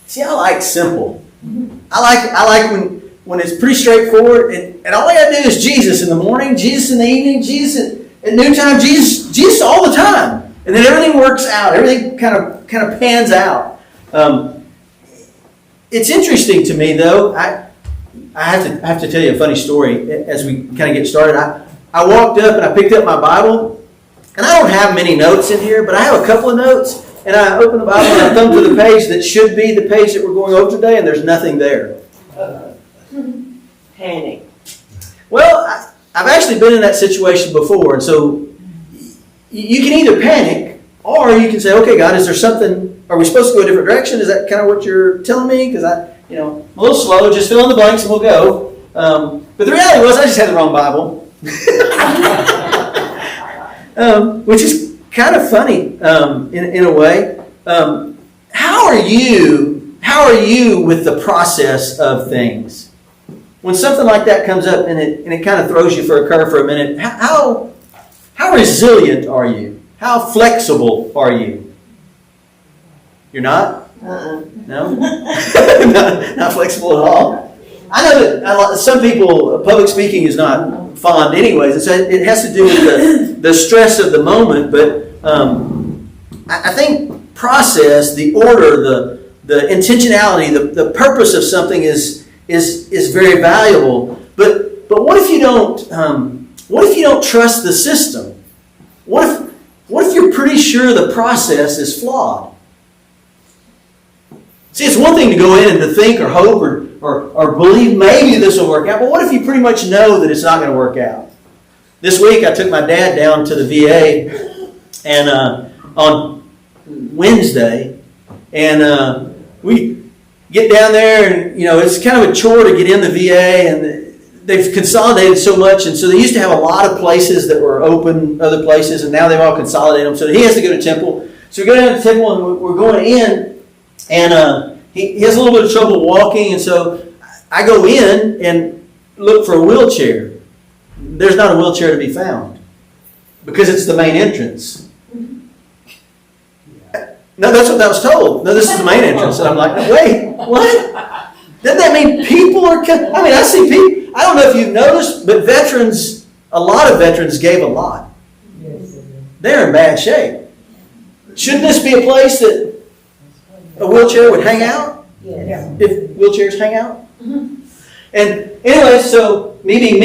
See, I like simple. I like when it's pretty straightforward, and all I got to do is Jesus in the morning, Jesus in the evening, Jesus at noontime, Jesus all the time, and then everything works out. Everything kind of pans out. It's interesting to me, though. I have to tell you a funny story as we kind of get started. I walked up and I picked up my Bible, and I don't have many notes in here, but I have a couple of notes. And I open the Bible and I thumb to the page that should be the page that we're going over today, and there's nothing there. Panic. Well, I've actually been in that situation before, and so you can either panic or you can say, "Okay, God, is there something? Are we supposed to go a different direction? Is that kind of what you're telling me? Because I'm a little slow. Just fill in the blanks and we'll go." But the reality was, I just had the wrong Bible, which is kind of funny in a way. How are you with the process of things? When something like that comes up and it kind of throws you for a curve for a minute, how resilient are you? How flexible are you? You're not? No? not flexible at all? I know that some people, public speaking is not fond anyways. It has to do with the stress of the moment, but I think process, the order, the intentionality, the purpose of something is very valuable. But what if you don't? What if you don't trust the system? What if you're pretty sure the process is flawed? See, it's one thing to go in and to think or hope or believe maybe this will work out. But what if you pretty much know that it's not going to work out? This week I took my dad down to the VA and on Wednesday, and we get down there, and it's kind of a chore to get in the VA, and they've consolidated so much, and so they used to have a lot of places that were open, other places, and now they've all consolidated them. So he has to go to Temple. So we go down to Temple, and we're going in, and he has a little bit of trouble walking, and so I go in and look for a wheelchair. There's not a wheelchair to be found because it's the main entrance. No, that's what I was told. No, this is the main entrance. And I'm like, wait, what? Doesn't that mean people are... I see people... I don't know if you've noticed, but a lot of veterans gave a lot. They're in bad shape. Shouldn't this be a place that a wheelchair would hang out? If wheelchairs hang out? And anyway, so me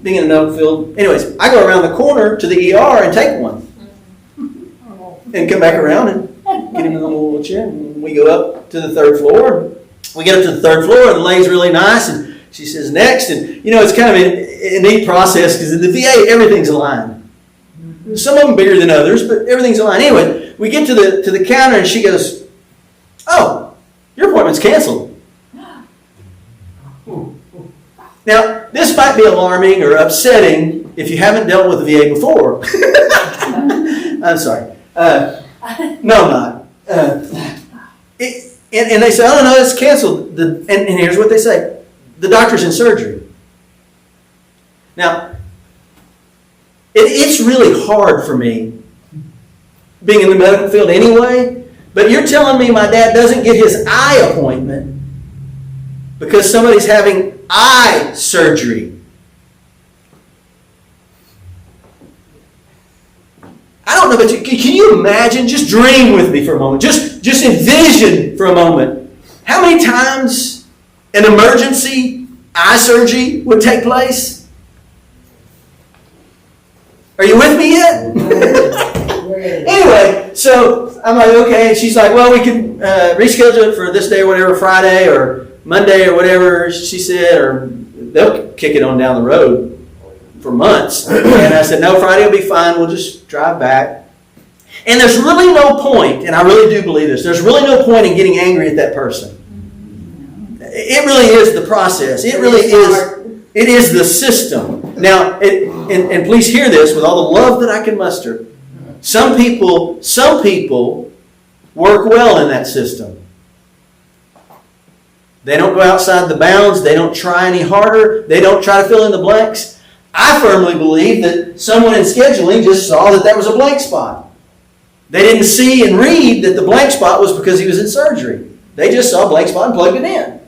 being in the medical field, anyways, I go around the corner to the ER and take one. And come back around and get him in the little wheelchair. And we go up to the third floor. We get up to the third floor, and the lady's really nice. And she says, next. And, it's kind of a neat process because in the VA, everything's aligned. Some of them bigger than others, but everything's aligned. Anyway, we get to the counter, and she goes, "Oh, your appointment's canceled." Now, this might be alarming or upsetting if you haven't dealt with the VA before. I'm sorry. No, I'm not. And they say, "Oh, no, it's canceled." And here's what they say. The doctor's in surgery. Now, it's really hard for me, being in the medical field anyway, but you're telling me my dad doesn't get his eye appointment because somebody's having eye surgery. I don't know, but can you imagine? Just dream with me for a moment. Just envision for a moment how many times an emergency eye surgery would take place. Are you with me yet? Anyway, so I'm like, okay. And she's like, well, we can reschedule it for this day or whatever, Friday or Monday or whatever she said, or they'll kick it on down the road for months. And I said, no, Friday will be fine. We'll just drive back. And there's really no point, and I really do believe this, there's really no point in getting angry at that person. It really is the process. It really is. It is the system. Now, and please hear this with all the love that I can muster. Some people work well in that system. They don't go outside the bounds. They don't try any harder. They don't try to fill in the blanks. I firmly believe that someone in scheduling just saw that was a blank spot. They didn't see and read that the blank spot was because he was in surgery. They just saw a blank spot and plugged it in.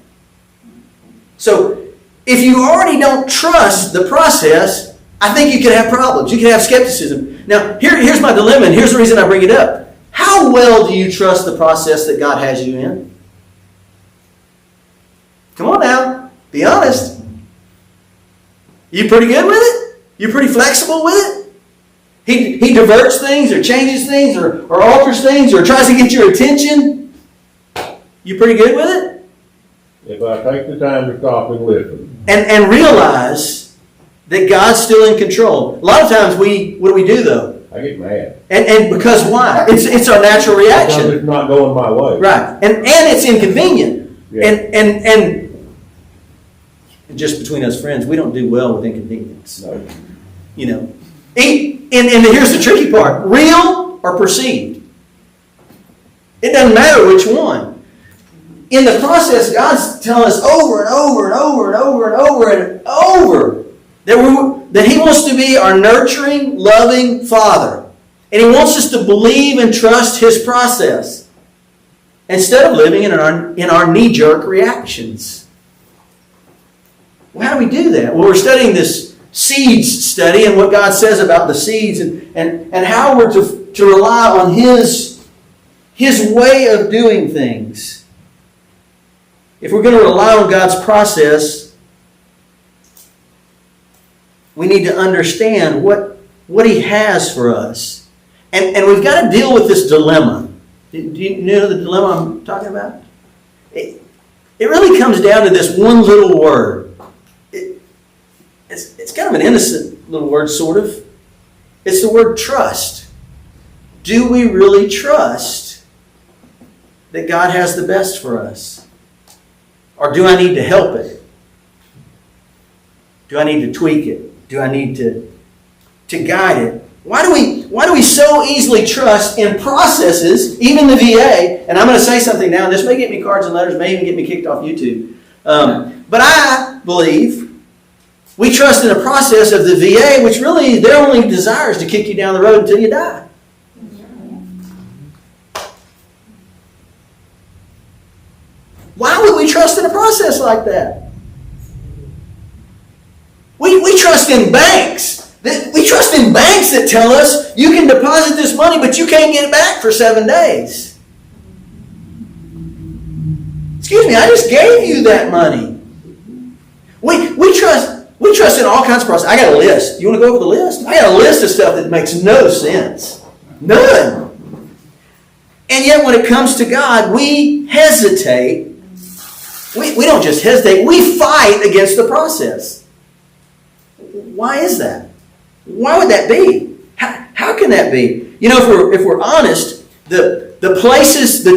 So, if you already don't trust the process, I think you could have problems. You could have skepticism. Now, here's my dilemma, and here's the reason I bring it up. How well do you trust the process that God has you in? Come on now. Be honest. You pretty good with it? You pretty flexible with it? He diverts things or changes things or alters things or tries to get your attention? You pretty good with it? If I take the time to stop and listen. And realize that God's still in control. A lot of times what do we do though? I get mad. And because why? It's our natural reaction. Because it's not going my way. Right. And it's inconvenient. Yeah. And just between us friends, we don't do well with inconvenience. No. You know. And here's the tricky part. Real or perceived? It doesn't matter which one. In the process, God's telling us over and over and over and over and over and over that He wants to be our nurturing, loving Father. And He wants us to believe and trust His process instead of living in our knee-jerk reactions. Well, how do we do that? Well, we're studying this seeds study and what God says about the seeds and how we're to rely on His way of doing things. If we're going to rely on God's process, we need to understand what He has for us. And we've got to deal with this dilemma. Do you know the dilemma I'm talking about? It really comes down to this one little word. It's kind of an innocent little word, sort of. It's the word trust. Do we really trust that God has the best for us? Or do I need to help it? Do I need to tweak it? Do I need to guide it? Why do we so easily trust in processes, even the VA? And I'm going to say something now, and this may get me cards and letters, may even get me kicked off YouTube. But I believe we trust in a process of the VA, which really their only desire is to kick you down the road until you die. Why would we trust in a process like that? We trust in banks. We trust in banks that tell us you can deposit this money, but you can't get it back for 7 days. Excuse me, I just gave you that money. We trust in all kinds of processes. I got a list. You want to go over the list? I got a list of stuff that makes no sense. None. And yet when it comes to God, we hesitate. We don't just hesitate. We fight against the process. Why is that? Why would that be? How can that be? You know, if we're honest, the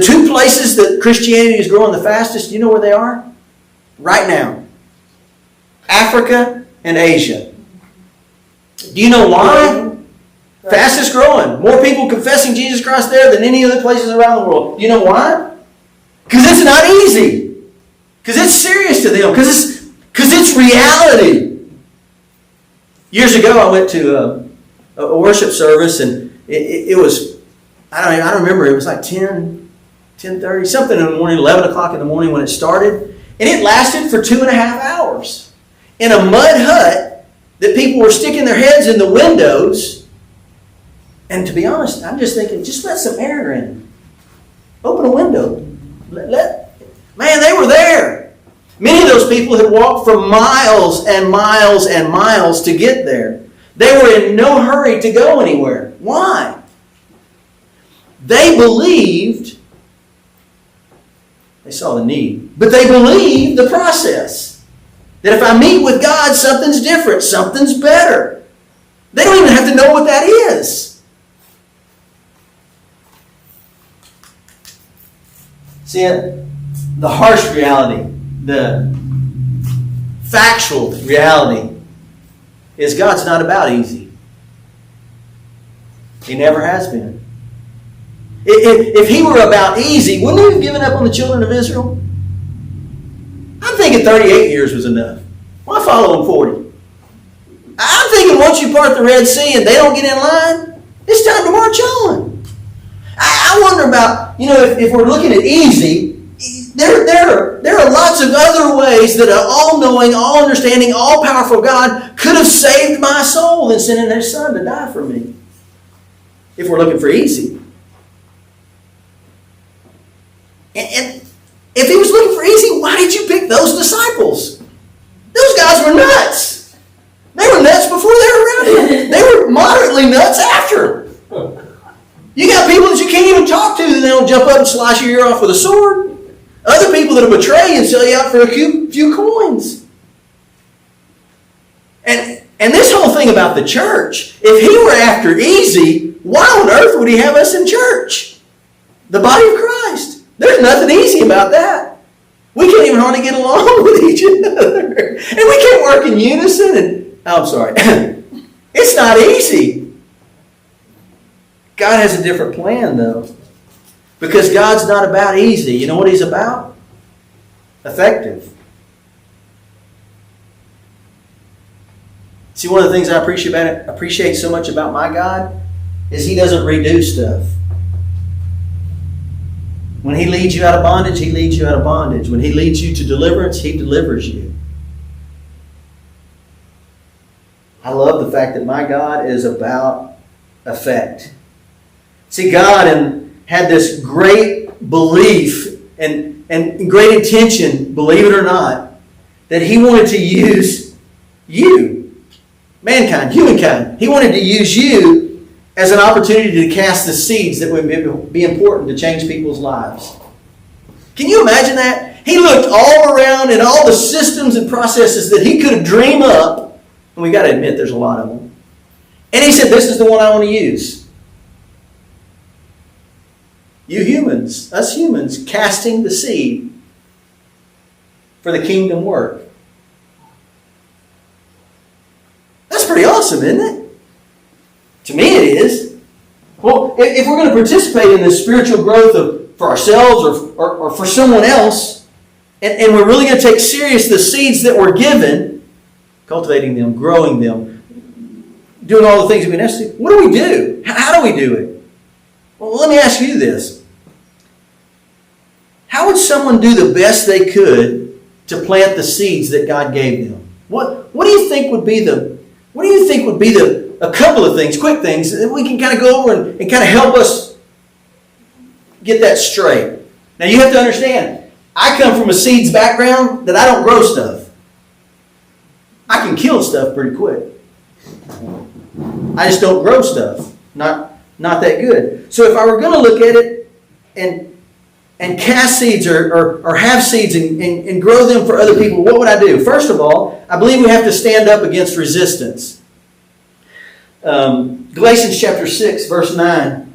two places that Christianity is growing the fastest, you know where they are? Right now. Africa and Asia. Do you know why? Fastest growing. More people confessing Jesus Christ there than any other places around the world. Do you know why? Because it's not easy. Because it's serious to them. Because it's reality. Years ago, I went to a worship service, and it was, I don't remember, it was like 10:30, something in the morning, 11 o'clock in the morning when it started. And it lasted for 2.5 hours. In a mud hut that people were sticking their heads in the windows. And to be honest, I'm just thinking, just let some air in. Open a window. Man, they were there. Many of those people had walked for miles and miles and miles to get there. They were in no hurry to go anywhere. Why? They believed, they saw the need, but they believed the process. That if I meet with God, something's different, something's better. They don't even have to know what that is. See, the harsh reality, the factual reality is God's not about easy. He never has been. If He were about easy, wouldn't He have given up on the children of Israel? I'm thinking 38 years was enough. Why follow them 40? I'm thinking once you part the Red Sea and they don't get in line, it's time to march on. I wonder about, if we're looking at easy, there are lots of other ways that an all-knowing, all-understanding, all-powerful God could have saved my soul than sending His Son to die for me. If we're looking for easy. And if He was looking for easy, why did you pick those disciples? Those guys were nuts. They were nuts before they were around Him. They were moderately nuts after. You got people that you can't even talk to, and they'll jump up and slice your ear off with a sword. Other people that will betray you and sell you out for a few coins. And this whole thing about the church, if He were after easy, why on earth would He have us in church? The body of Christ. There's nothing easy about that. We can't even hardly get along with each other. And we can't work in unison. I'm sorry. It's not easy. God has a different plan, though. Because God's not about easy. You know what He's about? Effective. See, one of the things I appreciate so much about my God is He doesn't redo stuff. When He leads you out of bondage, He leads you out of bondage. When He leads you to deliverance, He delivers you. I love the fact that my God is about effect. See, God had this great belief and great intention, believe it or not, that He wanted to use you, mankind, humankind. He wanted to use you as an opportunity to cast the seeds that would be important to change people's lives. Can you imagine that? He looked all around at all the systems and processes that He could have dreamed up, and we got to admit there's a lot of them. And He said, this is the one I want to use. You humans, us humans, casting the seed for the kingdom work. That's pretty awesome, isn't it? To me it is. Well, if we're going to participate in this spiritual growth for ourselves or for someone else, and we're really going to take serious the seeds that we're given, cultivating them, growing them, doing all the things that we necessary, what do we do? How do we do it? Well, let me ask you this. How would someone do the best they could to plant the seeds that God gave them? What do you think would be a couple of things, quick things, that we can kind of go over and kind of help us get that straight? Now you have to understand, I come from a seeds background that I don't grow stuff. I can kill stuff pretty quick. I just don't grow stuff. Not that good. So if I were going to look at it and cast seeds or have seeds and grow them for other people, what would I do? First of all, I believe we have to stand up against resistance. Galatians chapter 6, verse 9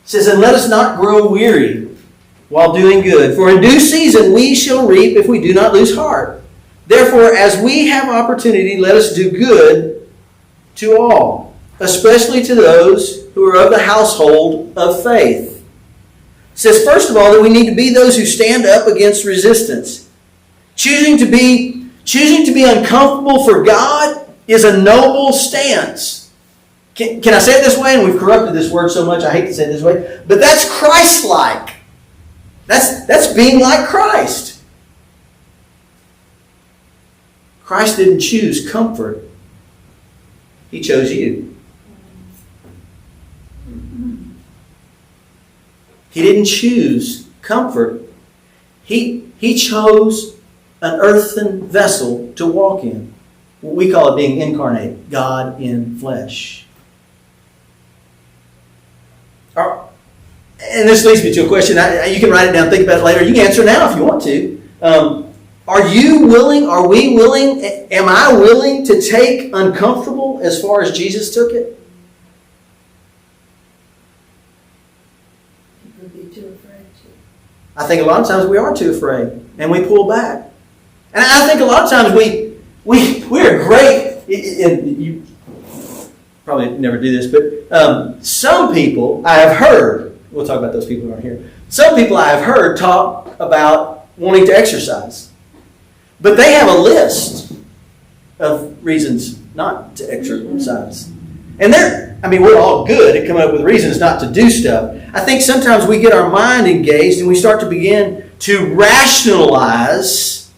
says, and let us not grow weary while doing good, for in due season we shall reap if we do not lose heart. Therefore, as we have opportunity, let us do good to all, especially to those who are of the household of faith. It says, first of all, that we need to be those who stand up against resistance. Choosing to be uncomfortable for God is a noble stance. Can I say it this way? And we've corrupted this word so much, I hate to say it this way. But that's Christ-like. That's being like Christ. Christ didn't choose comfort. He chose you. He didn't choose comfort. He chose an earthen vessel to walk in. We call it being incarnate, God in flesh. And this leads me to a question. You can write it down, think about it later. You can answer now if you want to. Are you willing, are we willing, am I willing to take uncomfortable as far as Jesus took it? You would be too afraid to. I think a lot of times we are too afraid and we pull back. And I think a lot of times we're great, and you probably never do this, but some people I have heard, we'll talk about those people who aren't here, some people I have heard talk about wanting to exercise. But they have a list of reasons not to exercise. And I mean, we're all good at coming up with reasons not to do stuff. I think sometimes we get our mind engaged and we start to begin to rationalize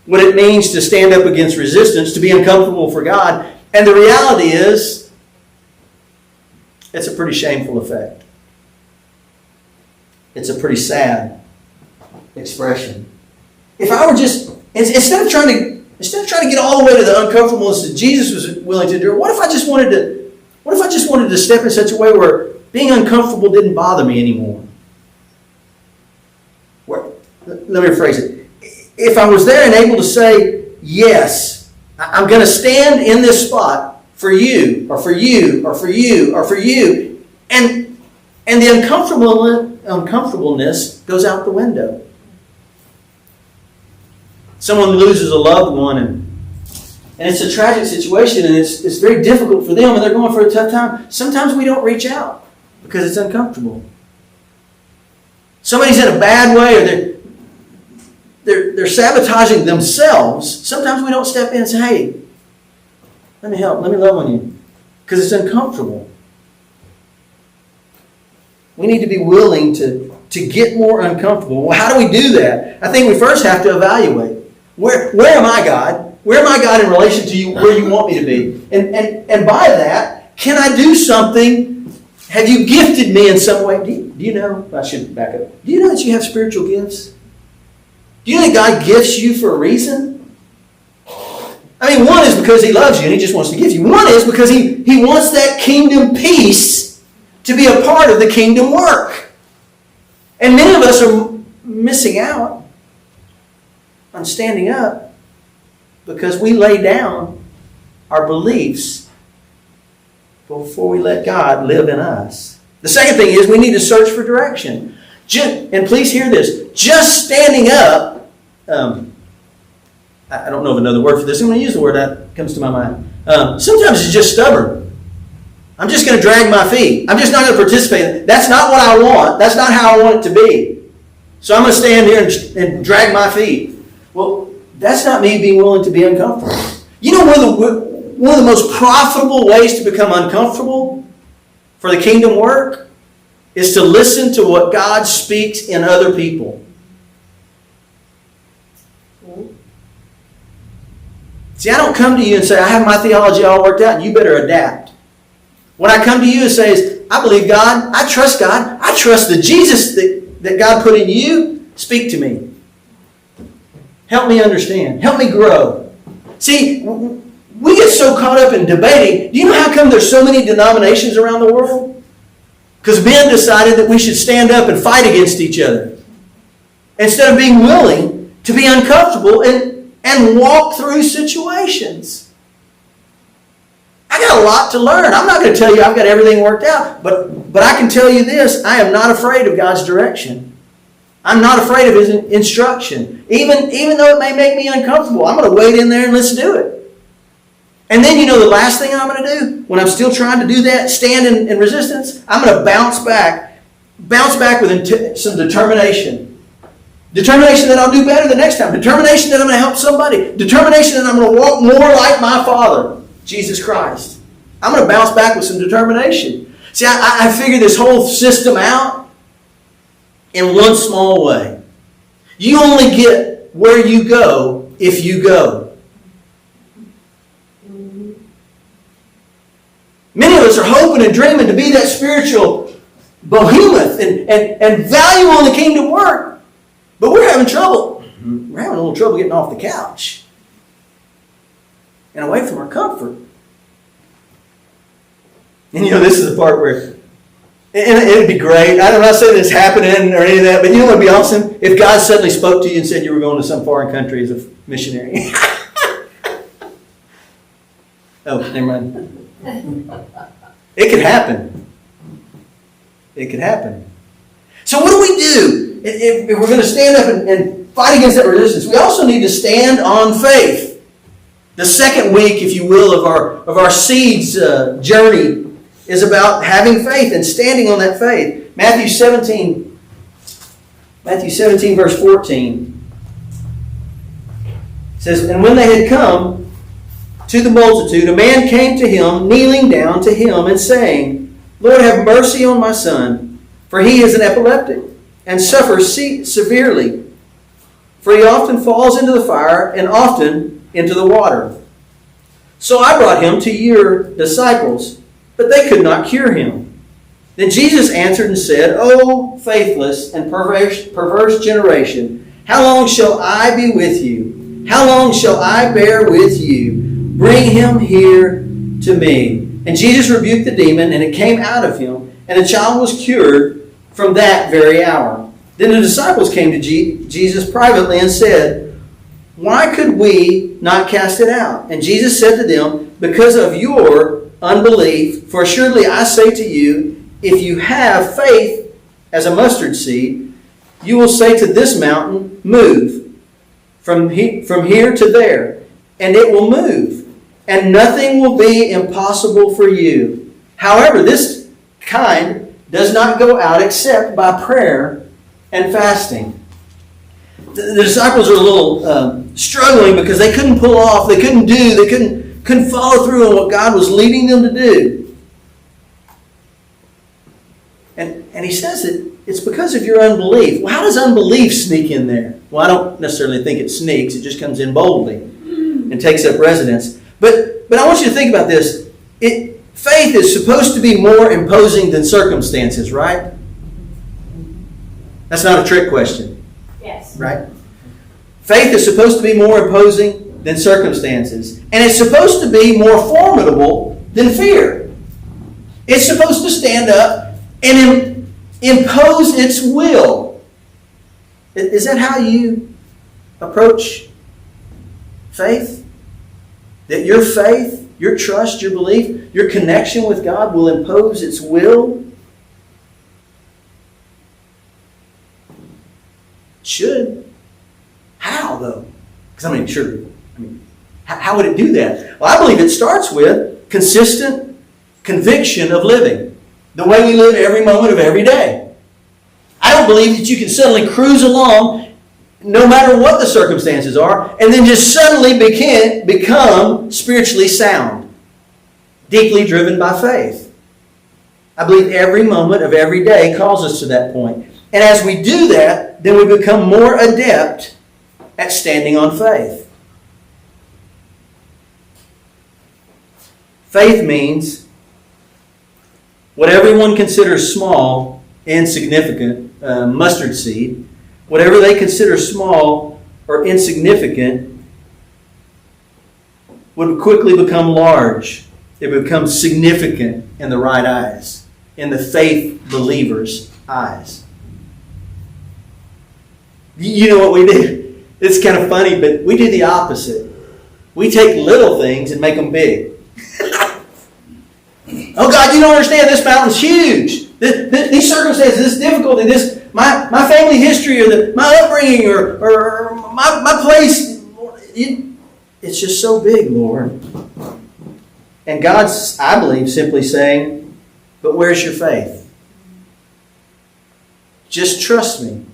what it means to stand up against resistance, to be uncomfortable for God. And the reality is, it's a pretty shameful effect. It's a pretty sad expression. If I were just, instead of trying to get all the way to the uncomfortableness that Jesus was willing to do, what if I just wanted to step in such a way where being uncomfortable didn't bother me anymore? Let me rephrase it. If I was there and able to say, yes, I'm going to stand in this spot for you, or for you, or for you, or for you, and the uncomfortableness goes out the window. Someone loses a loved one, and it's a tragic situation, and it's very difficult for them, and they're going for a tough time. Sometimes we don't reach out because it's uncomfortable. Somebody's in a bad way, or they're sabotaging themselves. Sometimes we don't step in and say, hey, let me help, let me love on you, because it's uncomfortable. We need to be willing to get more uncomfortable. Well, how do we do that? I think we first have to evaluate. Where am I, God? Where am I, God, in relation to you, where you want me to be? And by that, can I do something? Have you gifted me in some way? Do you know? I should back up. Do you know that you have spiritual gifts? Do you know that God gifts you for a reason? I mean, one is because He loves you and He just wants to give you. One is because He wants that kingdom peace to be a part of the kingdom work. And many of us are missing out on standing up because we lay down our beliefs before we let God live in us. The second thing is we need to search for direction. And please hear this. Just standing up, I don't know of another word for this. I'm going to use the word that comes to my mind. Sometimes it's just stubborn. I'm just going to drag my feet. I'm just not going to participate. That's not what I want. That's not how I want it to be. So I'm going to stand here and drag my feet. Well, that's not me being willing to be uncomfortable. You know, one of the most profitable ways to become uncomfortable for the kingdom work is to listen to what God speaks in other people. See, I don't come to you and say, I have my theology all worked out and you better adapt. What I come to you and say is, I believe God, I trust the Jesus that God put in you. Speak to me. Help me understand. Help me grow. See, we get so caught up in debating. Do you know how come there's so many denominations around the world? Because men decided that we should stand up and fight against each other instead of being willing to be uncomfortable and walk through situations. I got a lot to learn. I'm not going to tell you I've got everything worked out, but I can tell you this. I am not afraid of God's direction. I'm not afraid of His instruction. Even though it may make me uncomfortable, I'm going to wade in there and let's do it. And then, you know, the last thing I'm going to do, when I'm still trying to do that, stand in resistance, I'm going to bounce back with some determination. Determination that I'll do better the next time. Determination that I'm going to help somebody. Determination that I'm going to walk more like my Father, Jesus Christ. I'm going to bounce back with some determination. See, I figured this whole system out in one small way. You only get where you go if you go. Many of us are hoping and dreaming to be that spiritual behemoth and value on the kingdom work. But we're having trouble. We're having a little trouble getting off the couch and away from our comfort. And you know, this is the part where, and it'd be great. I'm not saying this happening or any of that, but you know what would be awesome? If God suddenly spoke to you and said you were going to some foreign country as a missionary. Oh, never mind. It could happen. It could happen. So what do we do? If we're going to stand up and fight against that resistance, we also need to stand on faith. The second week, if you will, of our seeds journey is about having faith and standing on that faith. Matthew 17 verse 14 says, "And when they had come to the multitude, a man came to him, kneeling down to him and saying, Lord, have mercy on my son, for he is an epileptic and suffers severely. For he often falls into the fire and often into the water. So I brought him to your disciples, but they could not cure him. Then Jesus answered and said, O faithless and perverse generation, how long shall I be with you? How long shall I bear with you? Bring him here to me. And Jesus rebuked the demon, and it came out of him, and the child was cured from that very hour. Then the disciples came to Jesus privately and said, Why could we not cast it out? And Jesus said to them, Because of your unbelief, for assuredly I say to you, if you have faith as a mustard seed, you will say to this mountain, Move from here to there, and it will move, and nothing will be impossible for you. However, this kind does not go out except by prayer and fasting. The disciples are a little struggling because they couldn't pull off, they couldn't follow through on what God was leading them to do. And he says that it's because of your unbelief. Well, how does unbelief sneak in there? Well, I don't necessarily think it sneaks. It just comes in boldly and takes up residence. But I want you to think about this. Faith is supposed to be more imposing than circumstances, right? That's not a trick question. Yes. Right? Faith is supposed to be more imposing than circumstances. And it's supposed to be more formidable than fear. It's supposed to stand up and impose its will. Is that how you approach faith? That your faith, your trust, your belief, your connection with God will impose its will? It should. How, though? Because, how would it do that? Well, I believe it starts with consistent conviction of living. The way we live every moment of every day. I don't believe that you can suddenly cruise along, no matter what the circumstances are, and then just suddenly become spiritually sound, deeply driven by faith. I believe every moment of every day calls us to that point. And as we do that, then we become more adept at standing on faith. Faith means what everyone considers small, insignificant, mustard seed, whatever they consider small or insignificant would quickly become large. It would become significant in the right eyes, in the faith believer's eyes. You know what we do? It's kind of funny, but we do the opposite. We take little things and make them big. Oh God, you don't understand. This mountain's huge. These circumstances, this difficulty, my family history, or my upbringing, or my place. It's just so big, Lord. And God's, I believe, simply saying, "But where's your faith? Just trust me."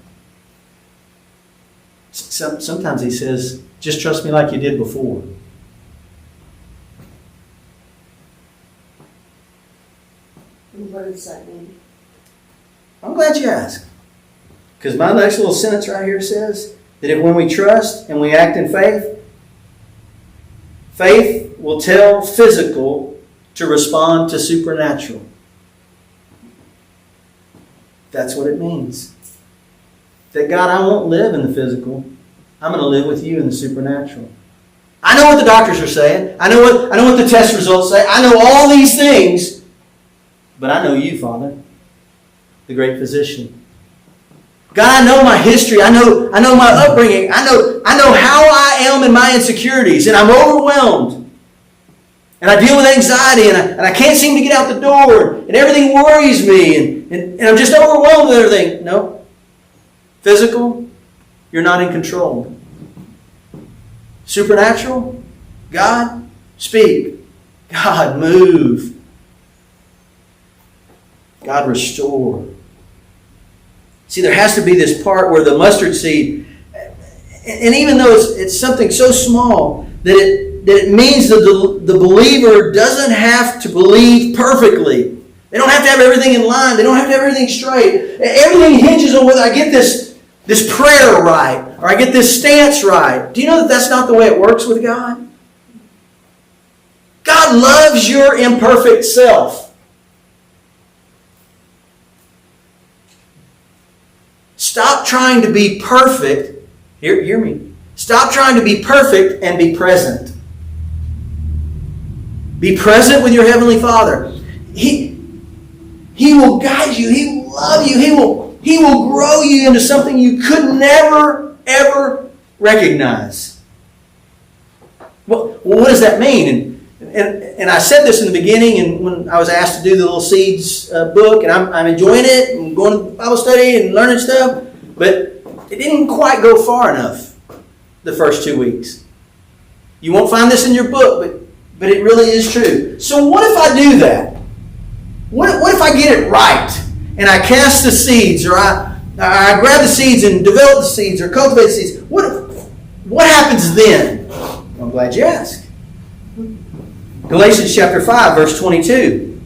Sometimes He says, "Just trust me like you did before." What does that mean? I'm glad you asked. Because my next little sentence right here says that if when we trust and we act in faith, faith will tell physical to respond to supernatural. That's what it means. That God, I won't live in the physical. I'm going to live with you in the supernatural. I know what the doctors are saying. I know what the test results say. I know all these things. But I know you, Father, the great physician. God, I know my history. I know my upbringing. I know how I am in my insecurities, and I'm overwhelmed. And I deal with anxiety, and I can't seem to get out the door, and everything worries me, and I'm just overwhelmed with everything. No. Physical, you're not in control. Supernatural, God, speak. God, move. God, restore. See, there has to be this part where the mustard seed, and even though it's something so small that it means that the believer doesn't have to believe perfectly. They don't have to have everything in line. They don't have to have everything straight. Everything hinges on whether I get this prayer right or I get this stance right. Do you know that that's not the way it works with God? God loves your imperfect self. Stop trying to be perfect. Hear me. Stop trying to be perfect and be present. Be present with your Heavenly Father. He will guide you. He will love you. He will grow you into something you could never, ever recognize. Well, what does that mean? And I said this in the beginning, and when I was asked to do the Little Seeds book, and I'm enjoying it, and going to Bible study and learning stuff, but it didn't quite go far enough the first 2 weeks. You won't find this in your book, but it really is true. So what if I do that? What if I get it right, and I cast the seeds, or I grab the seeds and develop the seeds, or cultivate the seeds? What happens then? I'm glad you asked. Galatians chapter 5, verse 22.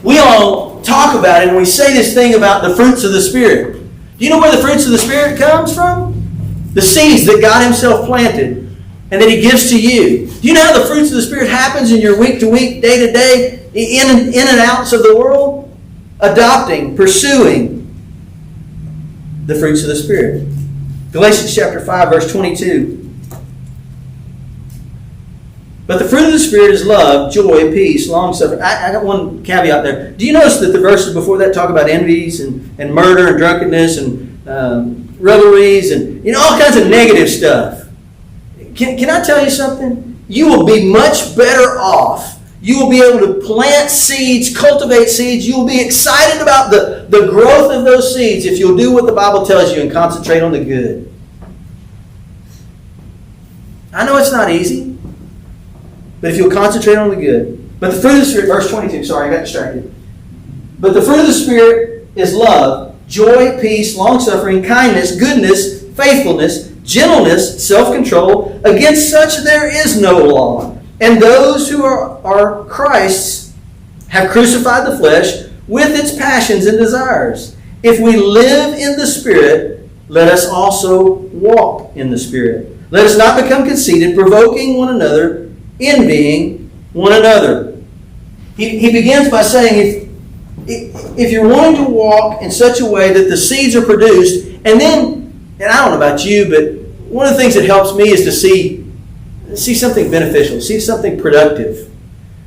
We all talk about it, and we say this thing about the fruits of the Spirit. Do you know where the fruits of the Spirit comes from? The seeds that God Himself planted and that He gives to you. Do you know how the fruits of the Spirit happens in your week to week, day to day, in and outs of the world? Adopting, pursuing the fruits of the Spirit. Galatians chapter 5, verse 22. But the fruit of the Spirit is love, joy, peace, long-suffering. I got one caveat there. Do you notice that the verses before that talk about envies and murder and drunkenness and revelries and all kinds of negative stuff? Can I tell you something? You will be much better off. You will be able to plant seeds, cultivate seeds. You will be excited about the growth of those seeds if you'll do what the Bible tells you and concentrate on the good. I know it's not easy. But if you'll concentrate on the good. But the fruit of the Spirit, verse 22, sorry, I got distracted. But the fruit of the Spirit is love, joy, peace, long-suffering, kindness, goodness, faithfulness, gentleness, self-control. Against such there is no law. And those who are Christ's have crucified the flesh with its passions and desires. If we live in the Spirit, let us also walk in the Spirit. Let us not become conceited, provoking one another, envying one another. He begins by saying, if you're wanting to walk in such a way that the seeds are produced, and I don't know about you, but one of the things that helps me is to see something beneficial, see something productive.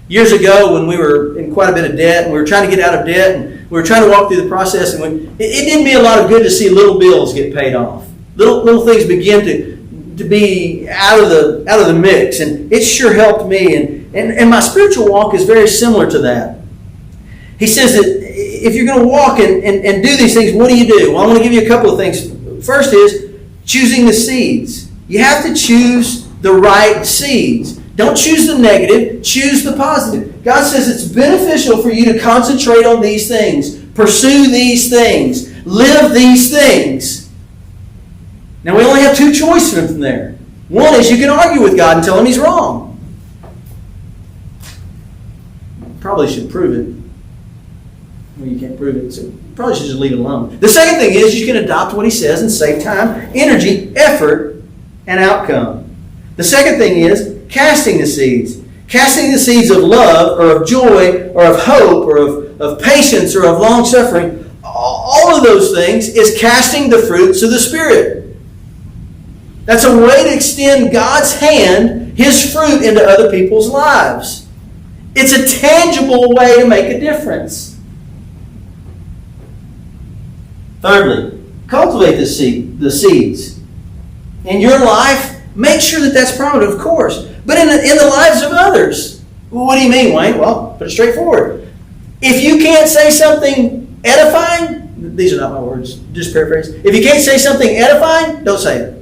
Years ago, when we were in quite a bit of debt, and we were trying to get out of debt, and we were trying to walk through the process, and it did me a lot of good to see little bills get paid off. Little things begin to be out of the mix, and it sure helped me, and my spiritual walk is very similar to that. He says that if you're going to walk and do these things, what do you do? Well, I want to give you a couple of things. First is choosing the seeds. You have to choose the right seeds. Don't choose the negative, choose the positive. God says it's beneficial for you to concentrate on these things, pursue these things, live these things. Now, we only have two choices from there. One is you can argue with God and tell Him He's wrong. Probably should prove it. Well, you can't prove it, so probably should just leave it alone. The second thing is you can adopt what He says and save time, energy, effort, and outcome. The second thing is casting the seeds. Casting the seeds of love or of joy or of hope or of patience or of long-suffering. All of those things is casting the fruits of the Spirit. That's a way to extend God's hand, His fruit, into other people's lives. It's a tangible way to make a difference. Thirdly, cultivate the seeds. In your life, make sure that that's prominent, of course. But in the lives of others. Well, what do you mean, Wayne? Well, put it straightforward. If you can't say something edifying, these are not my words, just paraphrase. If you can't say something edifying, don't say it.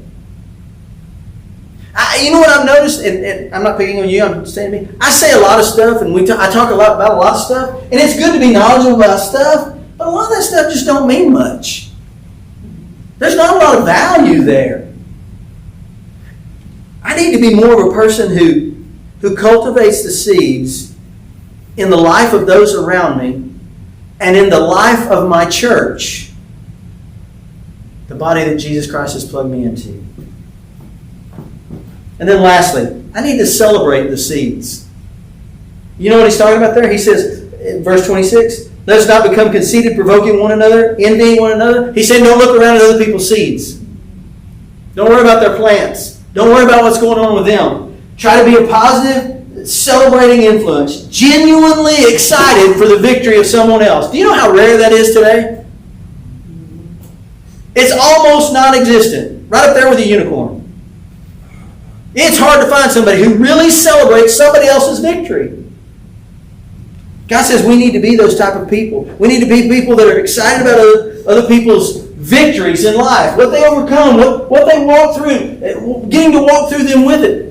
You know what I've noticed, and I'm not picking on you, I'm saying to me. I say a lot of stuff, and I talk a lot about a lot of stuff, and it's good to be knowledgeable about stuff, but a lot of that stuff just don't mean much. There's not a lot of value there. I need to be more of a person who who cultivates the seeds in the life of those around me and in the life of my church, the body that Jesus Christ has plugged me into. And then lastly, I need to celebrate the seeds. You know what he's talking about there? He says, in verse 26, let us not become conceited, provoking one another, envying one another. He said, don't look around at other people's seeds. Don't worry about their plants. Don't worry about what's going on with them. Try to be a positive, celebrating influence, genuinely excited for the victory of someone else. Do you know how rare that is today? It's almost non-existent. Right up there with a unicorn. It's hard to find somebody who really celebrates somebody else's victory. God says we need to be those type of people. We need to be people that are excited about other people's victories in life, what they overcome, what they walk through, getting to walk through them with it.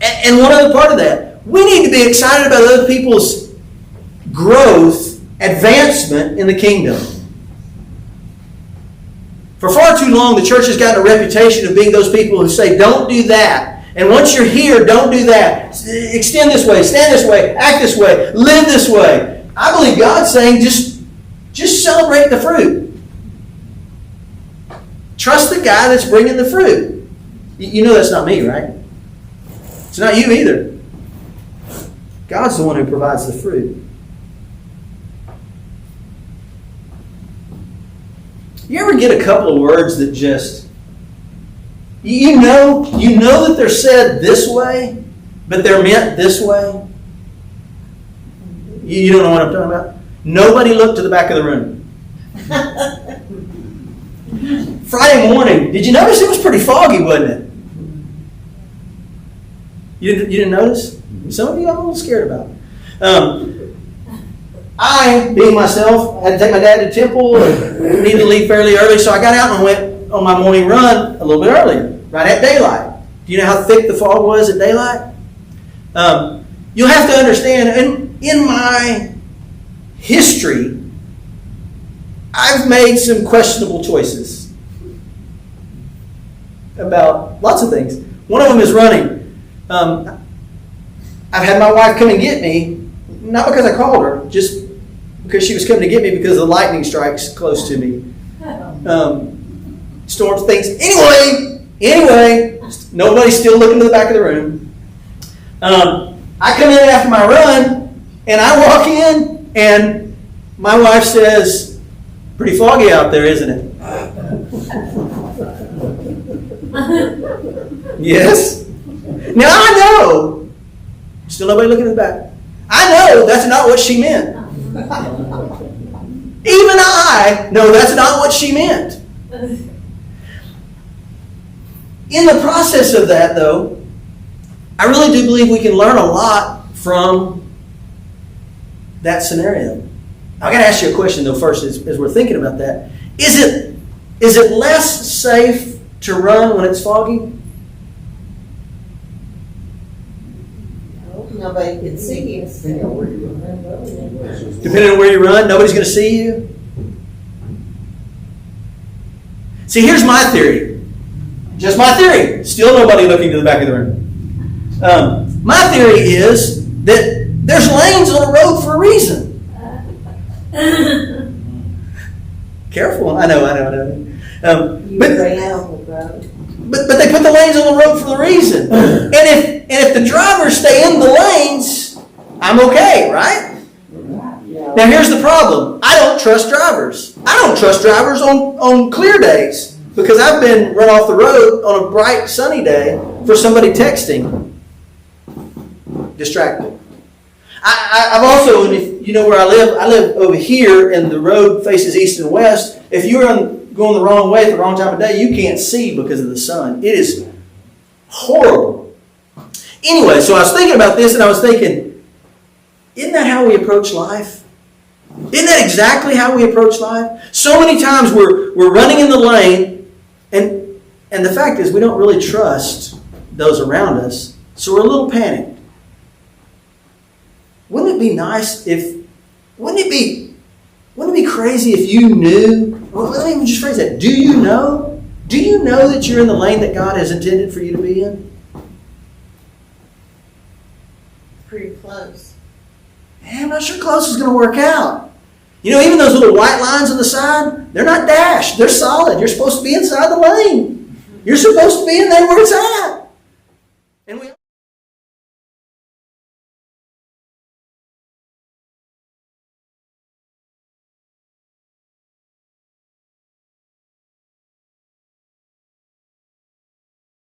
And one other part of that, we need to be excited about other people's growth, advancement in the kingdom. For far too long, the church has gotten a reputation of being those people who say, don't do that. And once you're here, don't do that. Extend this way, stand this way, act this way, live this way. I believe God's saying just celebrate the fruit. Trust the guy that's bringing the fruit. You know that's not me, right? It's not you either. God's the one who provides the fruit. You ever get a couple of words that just, you know that they're said this way, but they're meant this way? You don't know what I'm talking about? Nobody looked to the back of the room. Friday morning, did you notice it was pretty foggy, wasn't it? You didn't notice? Some of you I'm a little scared about. I, being myself, had to take my dad to temple and needed to leave fairly early, so I got out and went on my morning run a little bit earlier, right at daylight. Do you know how thick the fog was at daylight? You'll have to understand, in my history, I've made some questionable choices about lots of things. One of them is running. I've had my wife come and get me, not because I called her, just because she was coming to get me because the lightning strikes close to me. Storms, things. Anyway, nobody's still looking to the back of the room. I come in after my run, and I walk in, and my wife says, pretty foggy out there, isn't it? Yes. Now I know, still nobody looking in the back. I know that's not what she meant. Even I know that's not what she meant. In the process of that, though, I really do believe we can learn a lot from that scenario. I've got to ask you a question, though, first, as we're thinking about that. Is it less safe to run when it's foggy? Nobody can see you. Depending on where you run, nobody's going to see you. See, here's my theory. Just my theory. Still nobody looking to the back of the room. My theory is that there's lanes on the road for a reason. Careful. I know. But they put the lanes on the road for the reason. And if the drivers stay in the lanes, I'm okay, right? Now here's the problem. I don't trust drivers. I don't trust drivers on clear days because I've been run off the road on a bright sunny day for somebody texting. Distracted. I've also, and if you know where I live over here and the road faces east and west. If you're going the wrong way at the wrong time of day, you can't see because of the sun. It is horrible. Anyway, so I was thinking about this and I was thinking, isn't that how we approach life? Isn't that exactly how we approach life? So many times we're running in the lane and the fact is we don't really trust those around us, so we're a little panicked. Wouldn't it be nice wouldn't it be crazy if you knew, well, let me even just phrase that. Do you know that you're in the lane that God has intended for you to be in? pretty close. I'm not sure close is going to work out. You know, even those little white lines on the side, they're not dashed. They're solid. You're supposed to be inside the lane. You're supposed to be in there where it's at.